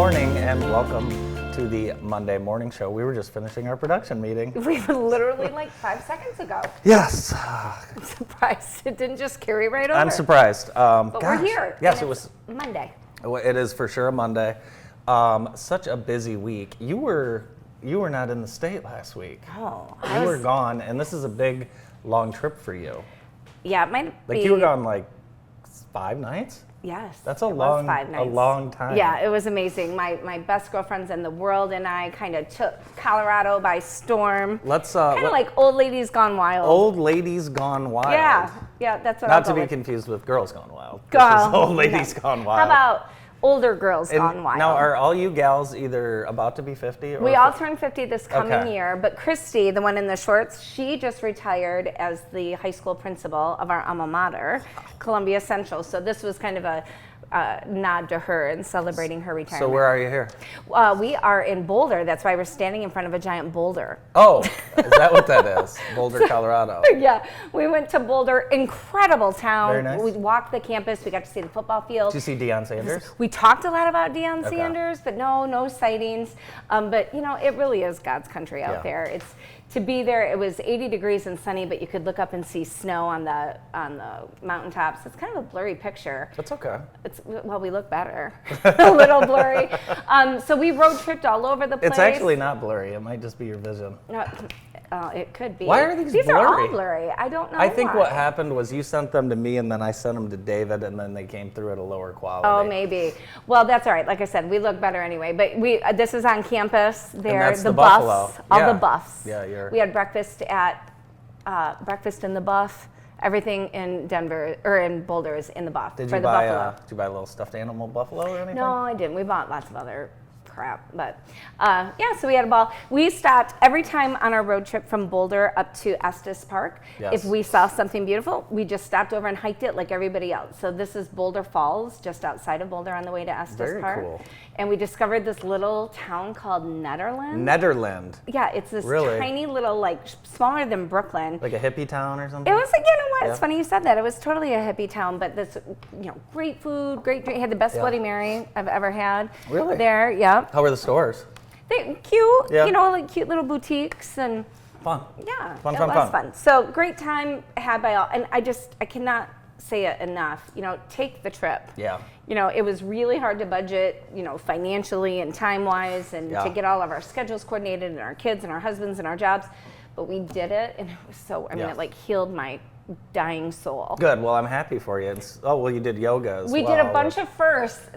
morning and welcome to the Monday morning show. We were just finishing our production meeting. We were literally like 5 seconds ago. Yes. I'm surprised it didn't just carry right over. I'm surprised. But we're here. Yes, and it was Monday. It is for sure a Monday. Such a busy week. You were not in the state last week. Oh, You were gone, and this is a big, long trip for you. Yeah, it might be. Like you were gone like 5 nights? Yes. That's it was 5 nights. a long time. Yeah, it was amazing. My best girlfriends in the world and I kind of took Colorado by storm. Let's Kind of like old ladies gone wild. Old ladies gone wild. Yeah, that's what Not I'll to be go with. confused with girls gone wild. Girl, This is old ladies gone wild. How about older girls And gone wild? Now, are all you gals either about to be 50 or? We all turned 50 this coming Okay. year, but Christy, the one in the shorts, she just retired as the high school principal of our alma mater, Columbia Central. So this was kind of a nod to her and celebrating her retirement. So where are you here? We are in Boulder. That's why we're standing in front of a giant boulder. Oh, is that what that is? Boulder, Colorado. Yeah, we went to Boulder. Incredible town. Very nice. We walked the campus. We got to see the football field. Did you see Deion Sanders? We talked a lot about Deion Okay. Sanders, but no sightings. But you know, it really is God's country out there. It's to be there. It was 80 degrees and sunny, but you could look up and see snow on the mountaintops. It's kind of a blurry picture. That's okay. Well, we look better. A little blurry. So we road tripped all over the place. It's actually not blurry. It might just be your vision. It could be. Why are these These blurry? are all blurry. I don't know I think why. what happened was you sent them to me and then I sent them to David and then they came through at a lower quality. Oh, maybe. Well, that's all right. Like I said, we look better anyway. But this is on campus. There, that's the buffs, Buffalo. all Yeah. the buffs. Yeah, We had breakfast in the buff. Everything in Denver or in Boulder is in the buff Did for you the buy buffalo. did you buy a little stuffed animal buffalo or anything? No, I didn't. We bought lots of other crap, but so we had a ball. We stopped every time on our road trip from Boulder up to Estes Park. Yes. If we saw something beautiful, we just stopped over and hiked it like everybody else. So this is Boulder Falls, just outside of Boulder on the way to Estes Very Park. cool. And we discovered this little town called Nederland. Netherland. Yeah, it's this Really? tiny little, like smaller than Brooklyn. Like a hippie town or something? It was like, you know what? Yeah. It's funny you said that. It was totally a hippie town, but this, great food, great drink. Had the best Yeah. Bloody Mary I've ever had. Really? There, yeah. How were the stores? They cute, Yeah. like cute little boutiques and Fun. yeah, Fun, it fun, was fun. So great time had by all, and I cannot say it enough. Take the trip. Yeah. It was really hard to budget, financially and time-wise, and Yeah. to get all of our schedules coordinated and our kids and our husbands and our jobs. But we did it, and it was so. Yeah. It like healed my dying soul. Good. Well, I'm happy for you. You did yoga as well. We did a bunch of firsts.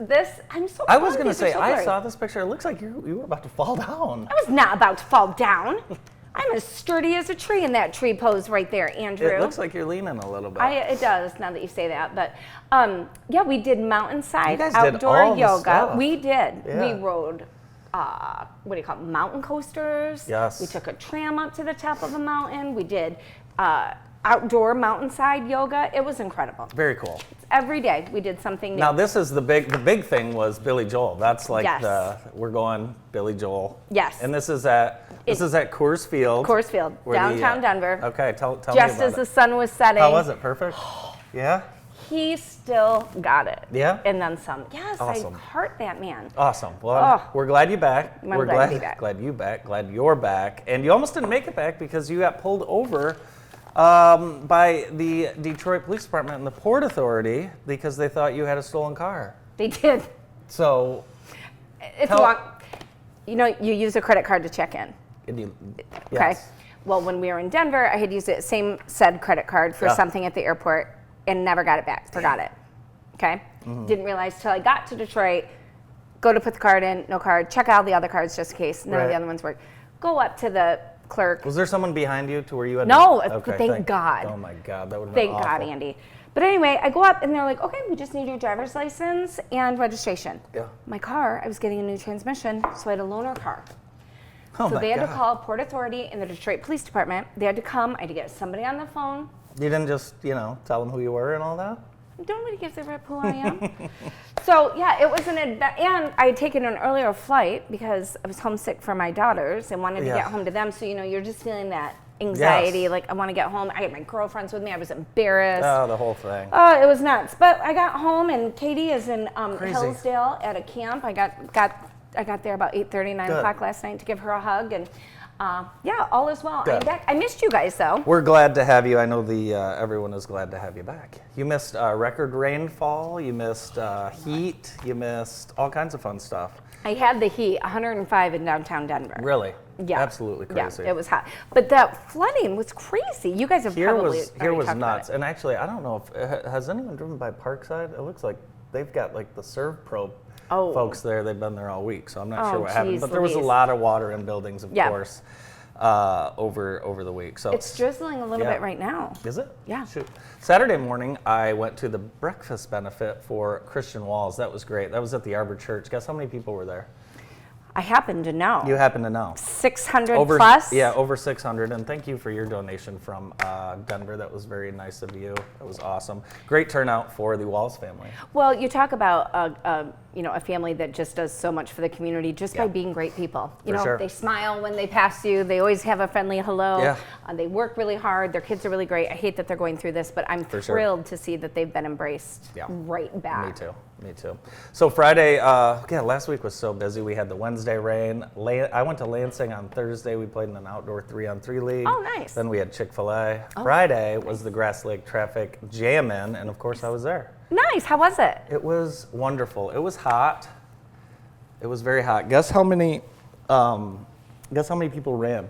I'm so. I was proud going to of these are say, so I blurry. saw this picture. It looks like you were about to fall down. I was not about to fall down. I'm as sturdy as a tree in that tree pose right there, Andrew. It looks like you're leaning a little bit. It does, now that you say that. But we did mountainside You guys did outdoor all the yoga. stuff. We did. Yeah. We rode, mountain coasters. Yes. We took a tram up to the top of a mountain. We did outdoor mountainside yoga. It was incredible. Very cool. Every day we did something new. Now this is the big thing was Billy Joel. That's like Yes. we're going Billy Joel. Yes. And this is at Coors Field. Coors Field, where downtown Denver. Okay, tell me Just about as it. the sun was setting. How was it? Perfect? Yeah? He still got it. Yeah? And then some. Yes, Awesome. I heart that man. Awesome. Well, Oh. we're glad you're back. I'm We're glad to be back. Glad you're back. And you almost didn't make it back because you got pulled over by the Detroit Police Department and the Port Authority because they thought you had a stolen car. They did. So, It's a long. You use a credit card to check in. okay. Okay. Well, when we were in Denver, I had used it same said credit card for something at the airport and never got it back. Forgot it. Okay. Didn't realize till I got to Detroit. Go to put the card in, no card. Check out the other cards just in case. None of the Right. other ones work. Go up to the clerk. Was there someone behind you to where you had No, Okay, thank God. Oh my God, that would have been Thank God, awful. Andy. But anyway, I go up and they're like, okay, we just need your driver's license and registration. Yeah. My car, I was getting a new transmission, so I had a loaner car. Oh So my they had to God. call Port Authority and the Detroit Police Department. They had to come. I had to get somebody on the phone. You didn't just, tell them who you were and all that? Nobody gives a rip who I am. So yeah, it was an adventure. And I had taken an earlier flight because I was homesick for my daughters and wanted to Yeah. get home to them. So you're just feeling that anxiety, Yes. like I want to get home. I had my girlfriends with me. I was embarrassed. Oh, the whole thing. Oh, it was nuts. But I got home and Katie is in Crazy. Hillsdale at a camp. I got I got there about 8:30, 9 Good. o'clock last night to give her a hug, and yeah, all is well. I'm Good. back. I missed you guys though. We're glad to have you. I know everyone is glad to have you back. You missed record rainfall. You missed heat. You missed all kinds of fun stuff. I had the heat, 105 in downtown Denver. Really? Yeah. Absolutely crazy. Yeah, it was hot. But that flooding was crazy. You guys have Here probably was already talked about nuts. it. And actually, I don't know if has anyone driven by Parkside. It looks like they've got like the ServPro folks there. They've been there all week, so I'm not sure what happened. geez But there was a Louise. lot of water in buildings, of Yeah. course, over the week. So It's drizzling a little Yeah. bit right now. Is it? Yeah. Shoot. Saturday morning, I went to the breakfast benefit for Christian Walls. That was great. That was at the Arbor Church. Guess how many people were there? I happen to know. You happen to know. 600 Over, plus? Yeah, over 600. And thank you for your donation from Denver. That was very nice of you. That was awesome. Great turnout for the Walls family. Well, you talk about a family that just does so much for the community just by Yeah. being great people. You For know, sure. they smile when they pass you. They always have a friendly hello. Yeah. They work really hard. Their kids are really great. I hate that they're going through this, but I'm For sure. thrilled to see that they've been embraced Yeah. right back. Me too. Me too. So Friday, last week was so busy. We had the Wednesday rain. I went to Lansing on Thursday. We played in an outdoor 3-on-3 league. Oh, nice. Then we had Chick-fil-A. Friday was the Grass Lake Traffic Jam-In, and of course I was there. Nice. How was it? It was wonderful. It was hot. It was very hot. Guess how many people ran?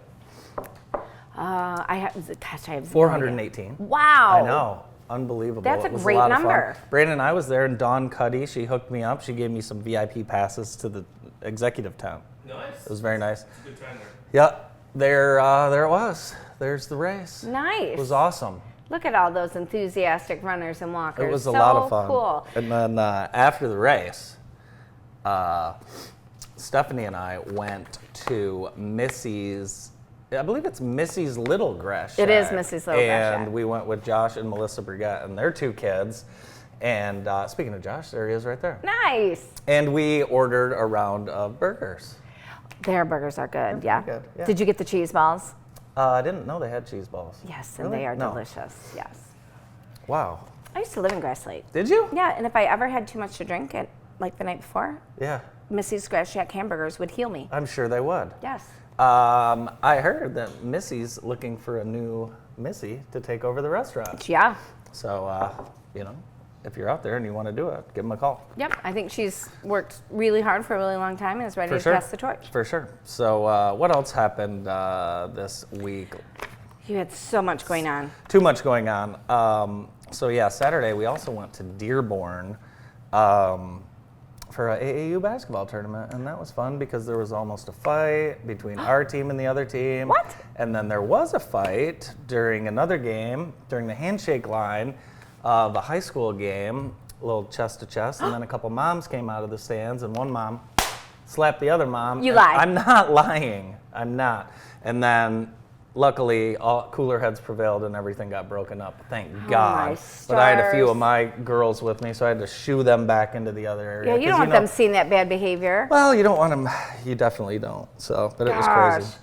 I have 418. Wow. I know. Unbelievable. That's a It was great lot of number. fun. Brandon and I was there, and Dawn Cuddy, she hooked me up. She gave me some VIP passes to the executive tent. Nice. It was very nice. It's a good time there. Yep. There it was. There's the race. Nice. It was awesome. Look at all those enthusiastic runners and walkers. It was a so lot of fun. Cool. And then after the race, Stephanie and I went to Missy's. I believe it's Missy's Little Grass Shack. It is Missy's Little Grass And Shack. we went with Josh and Melissa Brigette and their 2 kids. And speaking of Josh, there he is right there. Nice. And we ordered a round of burgers. Their burgers are good, yeah. good, yeah. Did you get the cheese balls? I didn't know they had cheese balls. Yes, and Really? they are No. delicious, yes. Wow. I used to live in Grass Lake. Did you? Yeah, and if I ever had too much to drink at like the night before, Yeah. Missy's Grass Shack hamburgers would heal me. I'm sure they would. Yes. I heard that Missy's looking for a new Missy to take over the restaurant. Yeah. So, if you're out there and you want to do it, give them a call. Yep. I think she's worked really hard for a really long time and is ready For to sure. pass the torch. For sure. So, what else happened this week? You had so much going on. Too much going on. Saturday we also went to Dearborn for a AAU basketball tournament, and that was fun because there was almost a fight between our team and the other team. What? And then there was a fight during another game, during the handshake line of a high school game, a little chest to chest, and then a couple moms came out of the stands, and one mom slapped the other mom. You and lied. I'm not lying. I'm not. And then luckily, all cooler heads prevailed and everything got broken up. Thank God. my But I had a few stars. of my girls with me, so I had to shoo them back into the other area. Yeah, you 'cause, don't want them seeing that bad behavior. Well, you don't want them. You definitely don't. So, but it was crazy.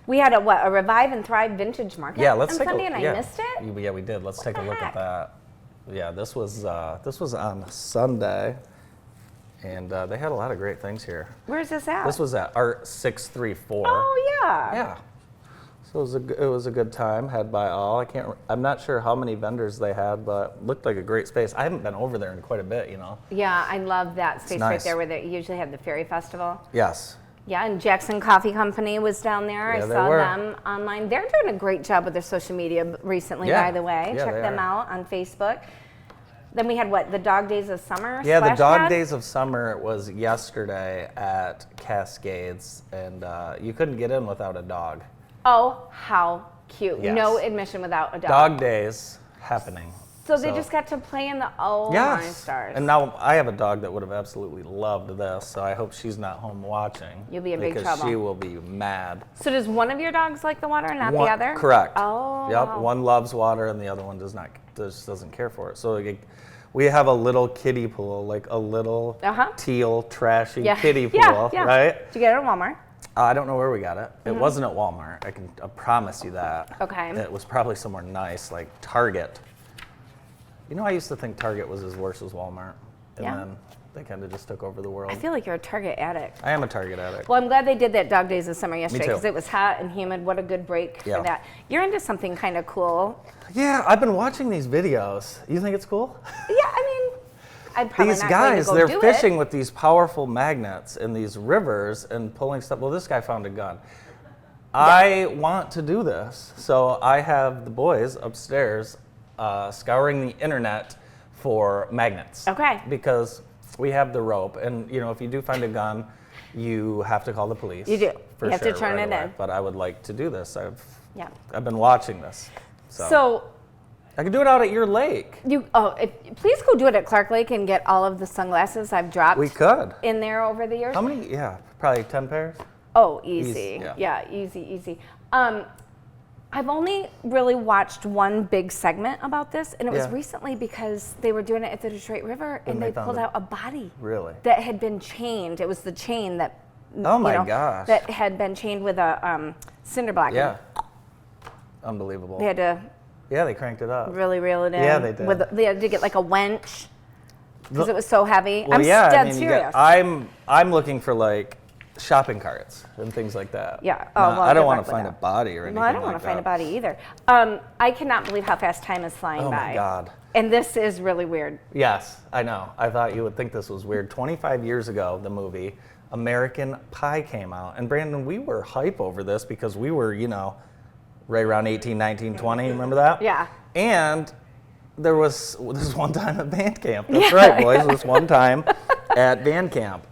We had a Revive and Thrive Vintage Market Yeah, let's on take Sunday, a and yeah. I missed it. Yeah, we did. Let's take a the look heck? at that. Yeah, this was on Sunday, and they had a lot of great things here. Where's this at? This was at Art 634. Oh yeah. Yeah. So it was a good time had by all. I'm not sure how many vendors they had, but looked like a great space. I haven't been over there in quite a bit, Yeah, I love that space right nice. there where they usually have the Fairy Festival. Yes. Yeah, and Jackson Coffee Company was down there. Yeah, I they saw were. them online. They're doing a great job with their social media recently, Yeah. by the way. Yeah, Check they them are. out on Facebook. Then we had the Dog Days of Summer? Yeah, the Splash Dog Pad? Days of Summer was yesterday at Cascades, and you couldn't get in without a dog. Oh, how cute. Yes. No admission without a dog. Dog Days happening. So they just got to play in the my Yes. stars. And now I have a dog that would have absolutely loved this, so I hope she's not home watching. You'll be in big because trouble. she will be mad. So does one of your dogs like the water and not the One- other? Correct. Oh. Yep. One loves water and the other one just doesn't care for it. So we have a little kiddie pool, like a little teal, trashy Yeah. kiddie pool, yeah. right? Did you get it at Walmart? I don't know where we got it. It wasn't at Walmart. I promise you that. Okay. It was probably somewhere nice, like Target. I used to think Target was as worse as Walmart. And Yeah. then They kind of just took over the world. I feel like you're a Target addict. I am a Target addict. Well, I'm glad they did that Dog Days of Summer yesterday too. because it was hot and humid. What a good break Yeah. for that. You're into something kind of cool. Yeah, I've been watching these videos. You think it's cool? Yeah, I mean, I'm probably These not guys, going to go they're do fishing it. with these powerful magnets in these rivers and pulling stuff. Well, this guy found a gun. I want to do this. So I have the boys upstairs scouring the internet for magnets. Okay. Because we have the rope. And, you know, if you do find a gun, you have to call the police. You do. For You have to sure, turn right it away. in. But I would like to do this. Yeah. I've been watching this. So I could do it out at your lake. please go do it at Clark Lake and get all of the sunglasses I've dropped We could. in there over the years. How many? Yeah, probably 10 pairs. Oh, easy. Easy, yeah. Yeah, easy. I've only really watched one big segment about this, and it was Yeah. recently because they were doing it at the Detroit River, and And they they found pulled it. out a body Really? that had been chained. It was the chain that, Oh my gosh. that had been chained with a cinder block. Yeah. Unbelievable. They had to Yeah, they cranked it up. really reel it in. Yeah, they did. They had to get like a winch because it was so heavy. Well, I'm yeah, dead I mean, serious. I'm looking for like shopping carts and things like that. Yeah. Oh, Not- well, I don't good want luck to with find a that. body or anything. No, I don't like want to find a that. body either. I cannot believe how fast time is flying Oh by. my God. And this is really weird. Yes, I know. I thought you would think this was weird. 25 years ago, the movie American Pie came out. And Brandon, we were hype over this because we were, you know, right around 18, 19, 20. Remember that? Yeah. And there was this one time at band camp. That's right, boys. This one time at band camp.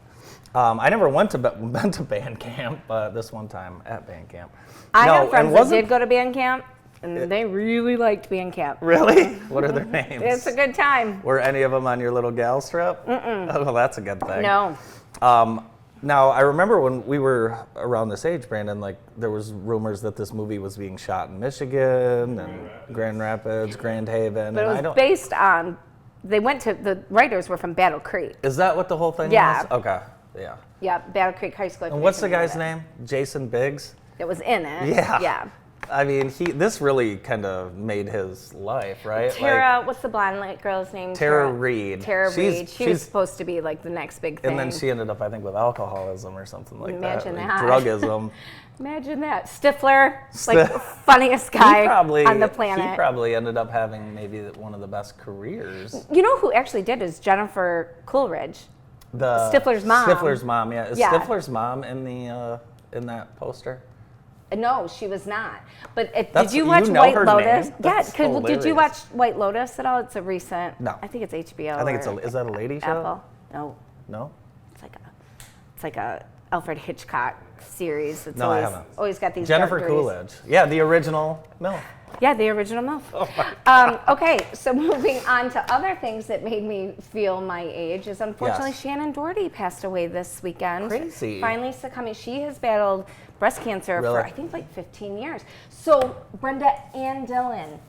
I never went to band camp, but this one time at band camp. I No, have and friends that wasn't- did go to band camp, and they really liked band camp. Really? What are their names? It's a good time. Were any of them on your little gal strip? Oh, well, that's a good thing. No. Now, I remember when we were around this age, Brandon, like there was rumors that this movie was being shot in Michigan and Grand Rapids, Grand Haven. But and it was based on, the writers were from Battle Creek. Is that what the whole thing Yeah. was? Okay, yeah. Yeah, Battle Creek High School. And what's the guy's name? Jason Biggs? That was in it. Yeah. Yeah. I mean, this really kind of made his life, right? Tara, what's the blonde girl's name? Tara Reid. Tara Reid. She was she's- supposed to be like the next big thing. And then she ended up, I think, with alcoholism or something like Imagine that. that. Like drugism. Imagine that. Stifler, like funniest guy on the He planet. probably ended up having maybe one of the best careers. You know who actually did is Jennifer Coolidge. Stifler's mom. Stifler's mom, yeah. Is Yeah. Stifler's mom in that poster? No, she was not. But did That's- you you watch know White her Lotus? name? Yeah. That's Did you hilarious. watch White Lotus at all? It's a recent. No. I think it's HBO. I think it's or is that a lady show? Apple. No, No? it's like a Alfred Hitchcock series. It's No, I always, haven't. always got these. Jennifer dark, dirty- Coolidge. Yeah, the original MILF. Yeah, the original MILF. Oh Okay, so moving on to other things that made me feel my age is unfortunately Yes. Shannon Doherty passed away this weekend. Crazy. Finally succumbing. She has battled breast cancer Really? for I think like 15 years. So Brenda and Dylan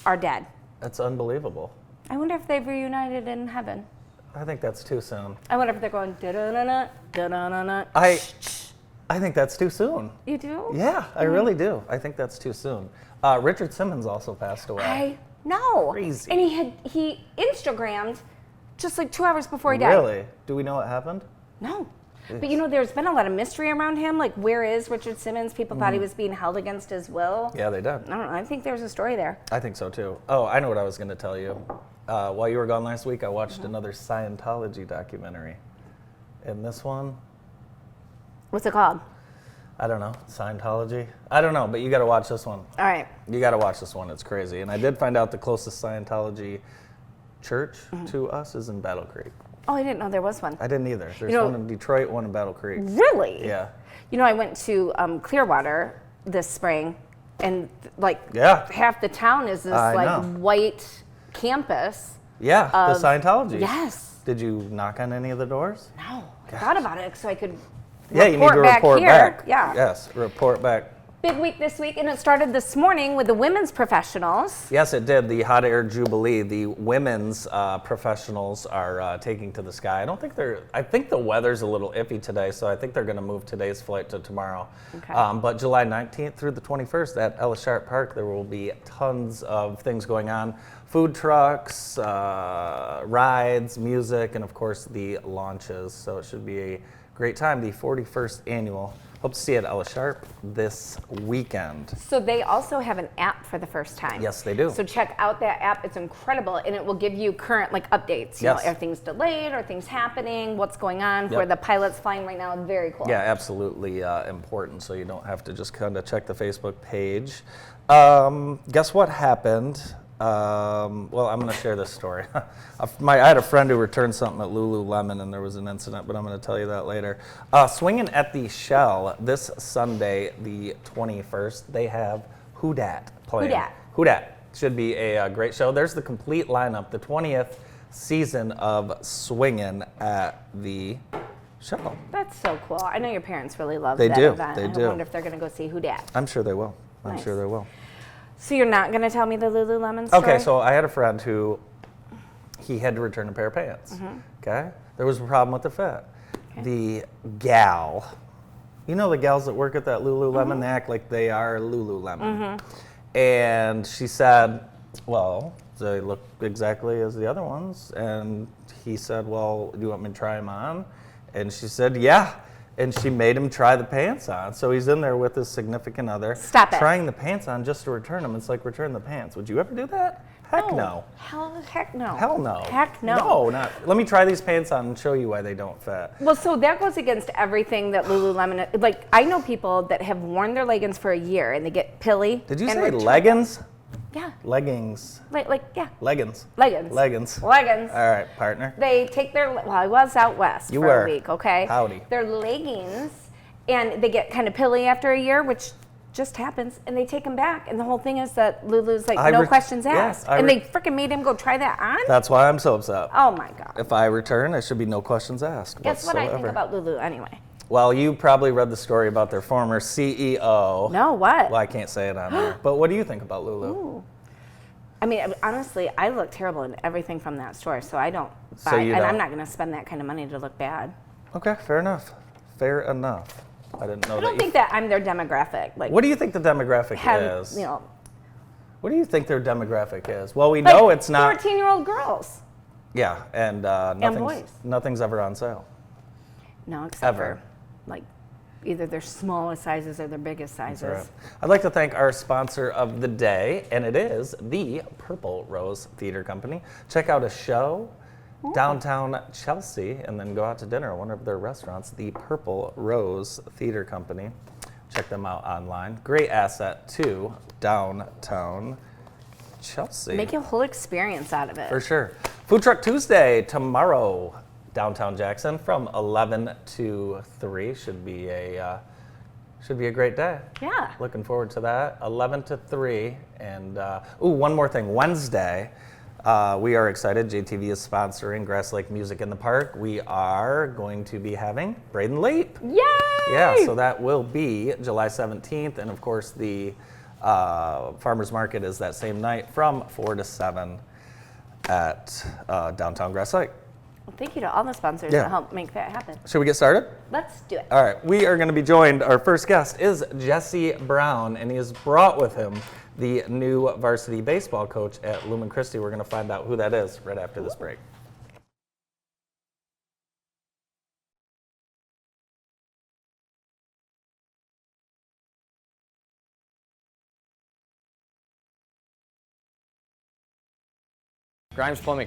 are dead. That's unbelievable. I wonder if they've reunited in heaven. I think that's too soon. I wonder if they're going da-da-na-na, da-da-na-na. I think that's too soon. You do? Yeah, I really do. I think that's too soon. Richard Simmons also passed away. I know. Crazy. And he Instagrammed just like 2 hours before he died. Really? Do we know what happened? No. But you know, there's been a lot of mystery around him. Like, where is Richard Simmons? People thought he was being held against his will. Yeah, they did. I don't know. I think there's a story there. I think so too. Oh, I know what I was going to tell you. While you were gone last week, I watched another Scientology documentary. And this one, What's it called? I don't know, Scientology? I don't know, but you got to watch this one. All right. You got to watch this one. It's crazy. And I did find out the closest Scientology church to us is in Battle Creek. Oh, I didn't know there was one. I didn't either. There's You know- one in Detroit, one in Battle Creek. Really? Yeah. You know, I went to Clearwater this spring, and like Yeah. half the town is this I like know. white campus. Yeah, the Of- Scientology. Yes. Did you knock on any of the doors? No. I thought about it so I could Yeah, you need to back report here. back. Yeah. Yes, report back. Big week this week, and it started this morning with the women's professionals. Yes, it did. The Hot Air Jubilee. The women's professionals are taking to the sky. I think the weather's a little iffy today, so I think they're going to move today's flight to tomorrow. Okay. But July 19th through the 21st at Ellis Sharp Park, there will be tons of things going on. Food trucks, rides, music, and of course the launches. So it should be a great time. The 41st annual. Hope to see you at Ellis Sharp this weekend. So they also have an app for the first time. Yes, they do. So check out that app. It's incredible, and it will give you current updates. You know, Yes. are things delayed? Are things happening? What's going on? Yep. Where the pilot's flying right now? Very cool. Yeah, absolutely important. So you don't have to just kind of check the Facebook page. Guess what happened? Well, I'm going to share this story. I had a friend who returned something at Lululemon, and there was an incident, but I'm going to tell you that later. Swinging at the Shell this Sunday, the 21st, they have Who Dat playing. Who Dat? Who Dat. Should be a great show. There's the complete lineup, the 20th season of Swinging at the Shell. That's so cool. I know your parents really love They that do. event. They I do. wonder if they're going to go see Who Dat. I'm sure they will. I'm Nice. sure they will. So you're not going to tell me the Lululemon story? Okay, so I had a friend who he had to return a pair of pants. Okay, there was a problem with the fit. The gal, you know the gals that work at that Lululemon, they act like they are Lululemon. And she said, well, they look exactly as the other ones. And he said, well, do you want me to try them on? And she said, yeah. And she made him try the pants on. So he's in there with his significant other. Stop it. Trying the pants on just to return them. It's like return the pants. Would you ever do that? Heck no. Heck no. Hell no. Heck no. No, not. Let me try these pants on and show you why they don't fit. Well, so that goes against everything that Lululemon. I know people that have worn their leggings for a year and they get pilly. Did you and say return them. leggings? Yeah. Leggings. Yeah. Leggings. Leggings. Leggings. Leggings. All right, partner. They take I was out west You for were. a week, okay? Howdy. Their leggings, and they get kind of pilly after a year, which just happens, and they take them back. And the whole thing is that Lulu's no questions asked. And they freaking made him go try that on? That's why I'm so upset. Oh my God. If I return, there should be no questions asked Guess what I think whatsoever. about Lulu anyway? Well, you probably read the story about their former CEO. No, what? Well, I can't say it on there. But what do you think about Lulu? Ooh. I mean, honestly, I look terrible in everything from that store, so I don't buy, So you and don't? I'm not going to spend that kind of money to look bad. Okay, fair enough. Fair enough. I didn't know I that. don't think that I'm their demographic. What do you think the demographic is? What do you think their demographic is? Well, we know it's not. 14-year-old girls. Yeah, and boys. nothing's ever on sale. No, except Ever. for either their smallest sizes or their biggest sizes. That's right. I'd like to thank our sponsor of the day, and it is the Purple Rose Theater Company. Check out a show downtown Chelsea and then go out to dinner at one of their restaurants, the Purple Rose Theater Company. Check them out online. Great asset to downtown Chelsea. Make a whole experience out of it. For sure. Food Truck Tuesday tomorrow, downtown Jackson, from 11 to 3. Should be a great day. Yeah. Looking forward to that. 11 to 3. And one more thing. Wednesday, we are excited. JTV is sponsoring Grass Lake Music in the Park. We are going to be having Braden Leap. Yay! Yeah, so that will be July 17th. And of course, the Farmers Market is that same night from 4 to 7 at downtown Grass Lake. Well, thank you to all the sponsors Yeah. that helped make that happen. Should we get started? Let's do it. All right, we are going to be joined. Our first guest is Jesse Brown, and he has brought with him the new varsity baseball coach at Lumen Christi. We're going to find out who that is right after this break. Grimes Plumbing,